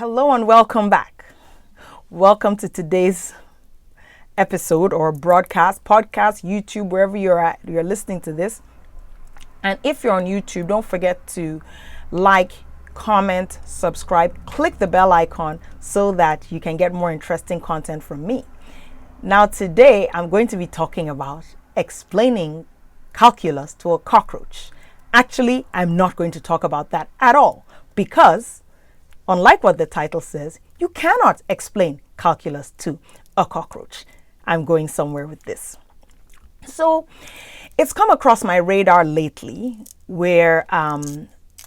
Hello and welcome back. Welcome to today's episode or broadcast, podcast, YouTube, wherever you're at, you're listening to this. And if you're on YouTube, don't forget to like, comment, subscribe, click the bell icon so that you can get more interesting content from me. Now, today I'm going to be talking about explaining calculus to a cockroach. Actually, I'm not going to talk about that at all because, unlike what the title says, you cannot explain calculus to a cockroach. I'm going somewhere with this. So, it's come across my radar lately where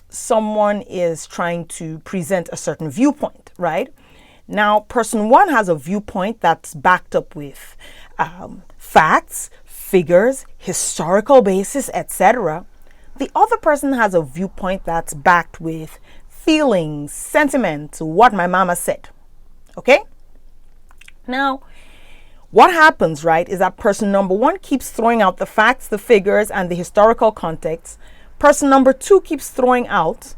someone is trying to present a certain viewpoint, right? Now, person one has a viewpoint that's backed up with facts, figures, historical basis, etc. The other person has a viewpoint that's backed with feelings, sentiment, what my mama said. Okay? Now, what happens, right, is that person number one keeps throwing out the facts, the figures, and the historical context. Person number two keeps throwing out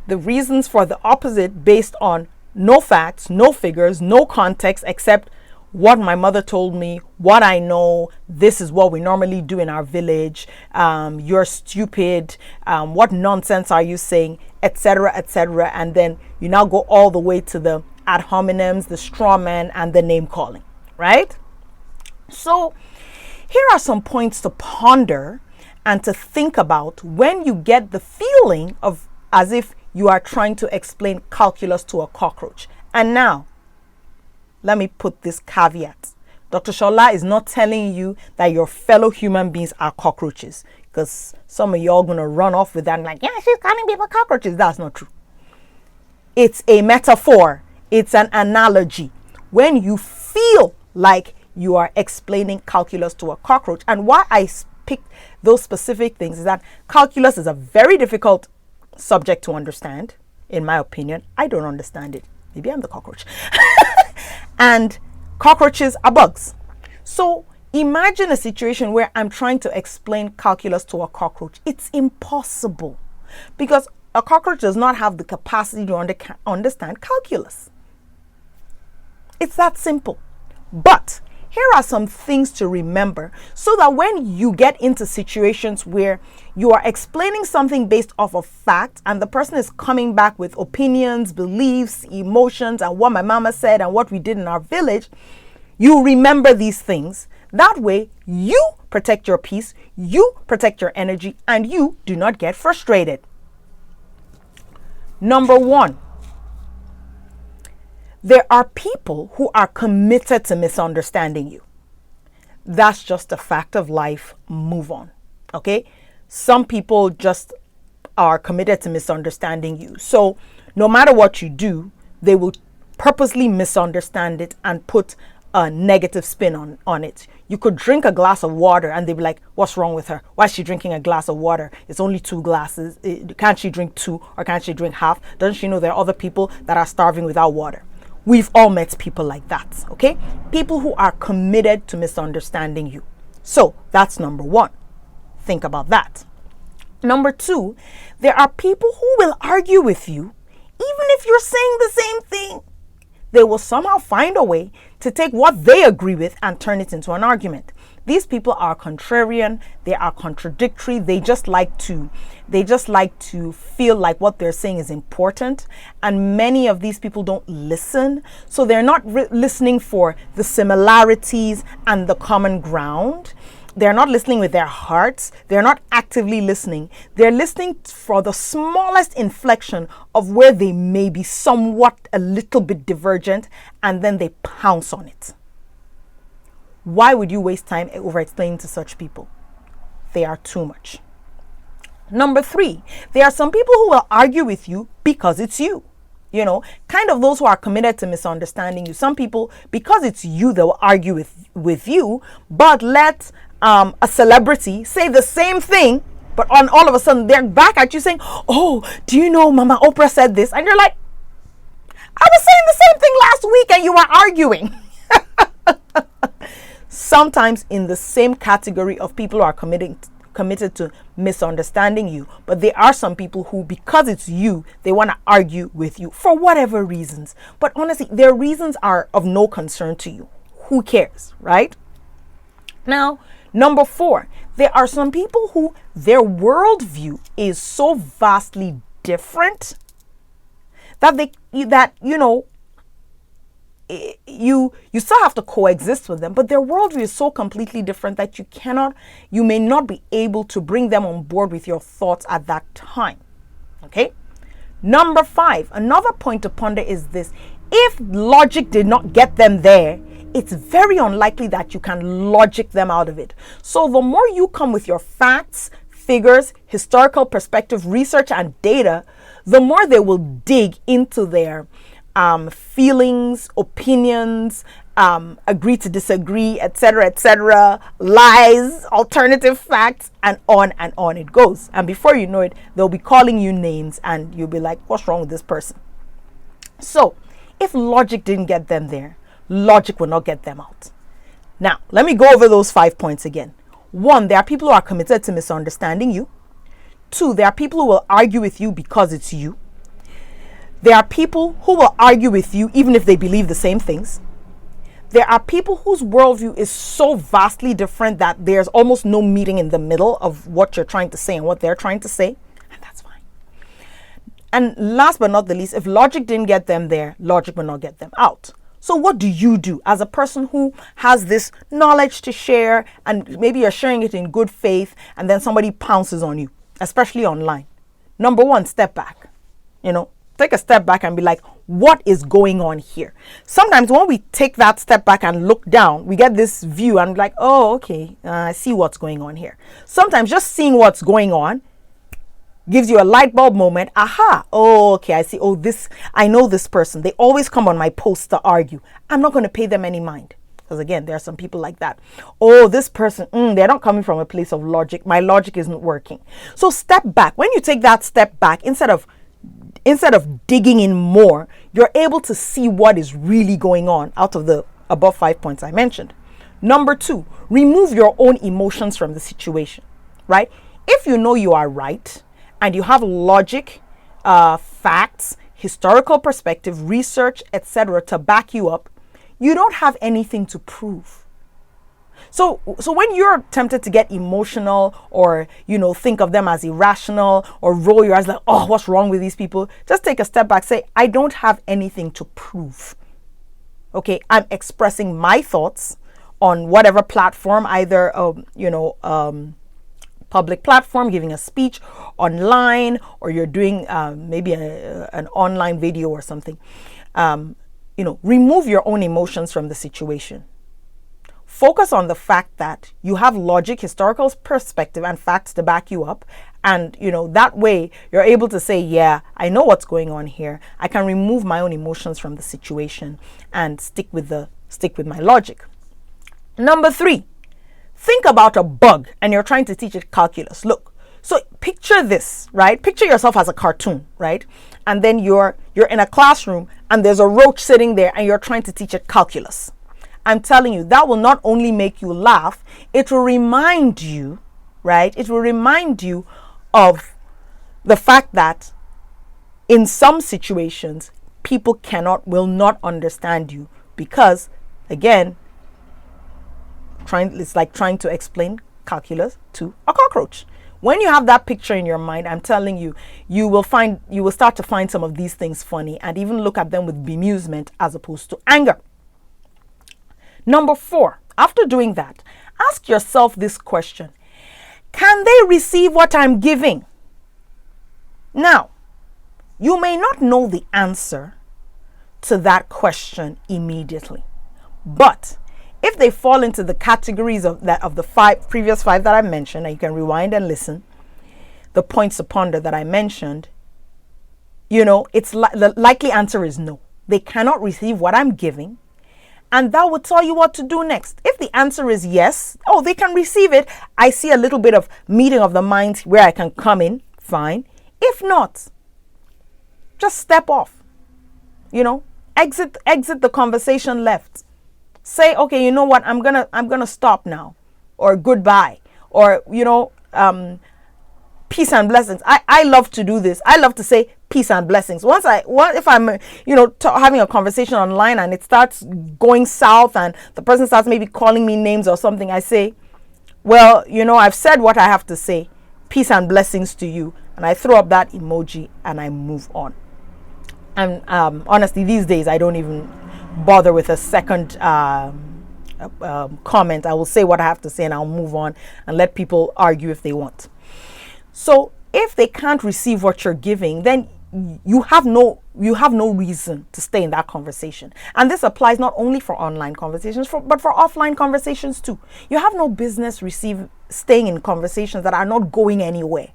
the reasons for the opposite based on no facts, no figures, no context, except what my mother told me, what I know, this is what we normally do in our village, you're stupid, what nonsense are you saying, etc., etc. And then you now go all the way to the ad hominems, the straw man, and the name calling, right? So here are some points to ponder and to think about when you get the feeling of as if you are trying to explain calculus to a cockroach. And now, let me put this caveat. Dr. Shola is not telling you that your fellow human beings are cockroaches, because some of y'all going to run off with that and like, yeah, she's calling people cockroaches. That's not true. It's a metaphor. It's an analogy. When you feel like you are explaining calculus to a cockroach, and why I picked those specific things is that calculus is a very difficult subject to understand. In my opinion, I don't understand it. Maybe I'm the cockroach. And cockroaches are bugs. So imagine a situation where I'm trying to explain calculus to a cockroach. It's impossible because a cockroach does not have the capacity to understand calculus. It's that simple. But here are some things to remember so that when you get into situations where you are explaining something based off of fact and the person is coming back with opinions, beliefs, emotions, and what my mama said and what we did in our village, you remember these things. That way, you protect your peace, you protect your energy, and you do not get frustrated. Number one, there are people who are committed to misunderstanding you. That's just a fact of life. Move on. Okay? Some people just are committed to misunderstanding you. So no matter what you do, they will purposely misunderstand it and put a negative spin on it. You could drink a glass of water and they'd be like, what's wrong with her? Why is she drinking a glass of water? It's only 2 glasses. Can't she drink 2 or can't she drink half? Doesn't she know there are other people that are starving without water? We've all met people like that, okay? People who are committed to misunderstanding you. So that's number one. Think about that. Number two, there are people who will argue with you even if you're saying the same thing. They will somehow find a way to take what they agree with and turn it into an argument. These people are contrarian, they are contradictory, they just like to feel like what they're saying is important, and many of these people don't listen. So they're not listening for the similarities and the common ground. They're not listening with their hearts. They're not actively listening. They're listening for the smallest inflection of where they may be somewhat a little bit divergent, and then they pounce on it. Why would you waste time over explaining to such people? They are too much. Number three, there are some people who will argue with you because it's you. You know, kind of those who are committed to misunderstanding you. Some people, because it's you, they'll argue with you, but let a celebrity say the same thing, but on all of a sudden they're back at you saying, oh, do you know Mama Oprah said this? And you're like, I was saying the same thing last week and you were arguing. Sometimes in the same category of people who are committed to misunderstanding you. But there are some people who, because it's you, they want to argue with you for whatever reasons. But honestly, their reasons are of no concern to you. Who cares, right? Now, number 4, there are some people who their worldview is so vastly different that you still have to coexist with them, but their worldview is so completely different that you may not be able to bring them on board with your thoughts at that time. Okay. Number 5, another point to ponder is this: if logic did not get them there, it's very unlikely that you can logic them out of it. So the more you come with your facts, figures, historical perspective, research, and data, the more they will dig into their feelings, opinions, agree to disagree, etc., lies, alternative facts, and on it goes. And before you know it, they'll be calling you names and you'll be like, what's wrong with this person? So if logic didn't get them there, logic will not get them out. Now, let me go over those 5 points again. 1, there are people who are committed to misunderstanding you. 2, there are people who will argue with you because it's you. There are people who will argue with you even if they believe the same things. There are people whose worldview is so vastly different that there's almost no meeting in the middle of what you're trying to say and what they're trying to say. And that's fine. And last but not the least, if logic didn't get them there, logic will not get them out. So what do you do as a person who has this knowledge to share, and maybe you're sharing it in good faith and then somebody pounces on you, especially online? Number 1, step back. Take a step back and be like, what is going on here? Sometimes when we take that step back and look down, we get this view and like, oh, okay, I see what's going on here. Sometimes just seeing what's going on gives you a light bulb moment. Aha, oh, okay, I see. Oh, I know this person. They always come on my post to argue. I'm not going to pay them any mind. Because again, there are some people like that. Oh, this person, they're not coming from a place of logic. My logic isn't working. So step back. When you take that step back, instead of digging in more, you're able to see what is really going on out of the above 5 points I mentioned. Number 2, remove your own emotions from the situation, right? If you know you are right and you have logic, facts, historical perspective, research, etc. to back you up, you don't have anything to prove. So when you're tempted to get emotional or, think of them as irrational or roll your eyes like, oh, what's wrong with these people? Just take a step back, say, I don't have anything to prove. Okay, I'm expressing my thoughts on whatever platform, either, public platform, giving a speech online, or you're doing maybe an online video or something. Remove your own emotions from the situation. Focus on the fact that you have logic, historical perspective, and facts to back you up. And, that way you're able to say, yeah, I know what's going on here. I can remove my own emotions from the situation and stick with my logic. Number 3, think about a bug and you're trying to teach it calculus. Look, so picture this, right? Picture yourself as a cartoon, right? And then you're in a classroom and there's a roach sitting there and you're trying to teach it calculus. I'm telling you, that will not only make you laugh, it will remind you, right? It will remind you of the fact that in some situations, people will not understand you because, again, it's like trying to explain calculus to a cockroach. When you have that picture in your mind, I'm telling you, you will start to find some of these things funny and even look at them with bemusement as opposed to anger. Number 4, after doing that, ask yourself this question: can they receive what I'm giving? Now, you may not know the answer to that question immediately, but if they fall into the categories of the previous 5 that I mentioned, and you can rewind and listen, the points to ponder that I mentioned, the likely answer is no. They cannot receive what I'm giving. And that will tell you what to do next. If the answer is yes, they can receive it. I see a little bit of meeting of the minds where I can come in, fine. If not, just step off. Exit the conversation left. Say, okay, you know what? I'm gonna stop now, or goodbye, or peace and blessings. I love to do this. I love to say peace and blessings. If I'm, having a conversation online and it starts going south and the person starts maybe calling me names or something, I say, well, I've said what I have to say. Peace and blessings to you. And I throw up that emoji and I move on. And honestly, these days, I don't even bother with a second comment. I will say what I have to say and I'll move on and let people argue if they want. So if they can't receive what you're giving, then you have no reason to stay in that conversation. And this applies not only for online conversations, but for offline conversations too. You have no business staying in conversations that are not going anywhere.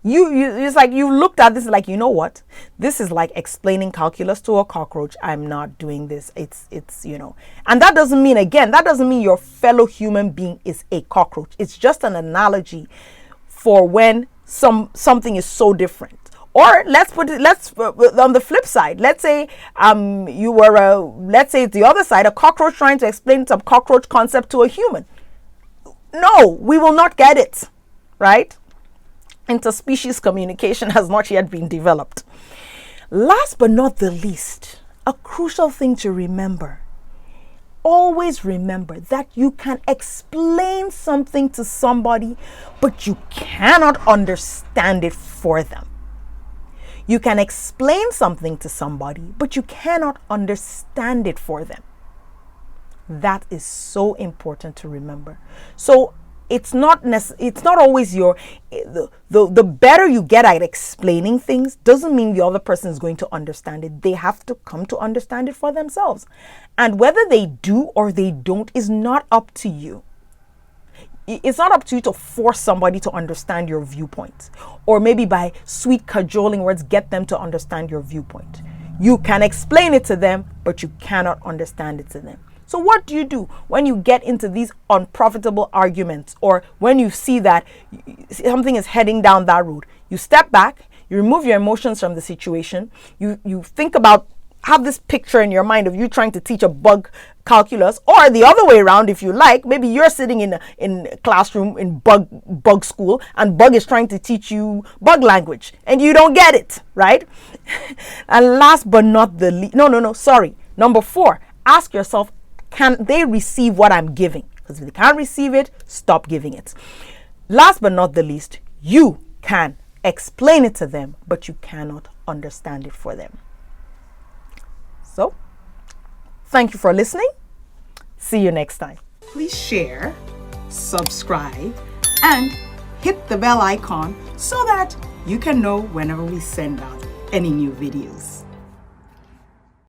It's like you looked at this like, you know what? This is like explaining calculus to a cockroach. I'm not doing this. It's and that doesn't mean your fellow human being is a cockroach. It's just an analogy for when something is so different. Or let's on the flip side. Let's say let's say it's the other side, a cockroach trying to explain some cockroach concept to a human. No, we will not get it, right? Interspecies communication has not yet been developed. Last but not the least, a crucial thing to remember. Always remember that you can explain something to somebody, but you cannot understand it for them. You can explain something to somebody, but you cannot understand it for them. That is so important to remember. So it's not always the better you get at explaining things doesn't mean the other person is going to understand it. They have to come to understand it for themselves. And whether they do or they don't is not up to you. It's not up to you to force somebody to understand your viewpoint, or maybe by sweet cajoling words get them to understand your viewpoint. You can explain it to them, but you cannot understand it to them. So what do you do when you get into these unprofitable arguments, or when you see that something is heading down that road? You step back, you remove your emotions from the situation, you think about, have this picture in your mind of you trying to teach a bug calculus, or the other way around if you like. Maybe you're sitting in a classroom in bug school and bug is trying to teach you bug language and you don't get it, right? And last but not the least, number 4, ask yourself, can they receive what I'm giving? Because if they can't receive it, stop giving it. Last but not the least, you can explain it to them, but you cannot understand it for them. So, thank you for listening. See you next time. Please share, subscribe, and hit the bell icon so that you can know whenever we send out any new videos.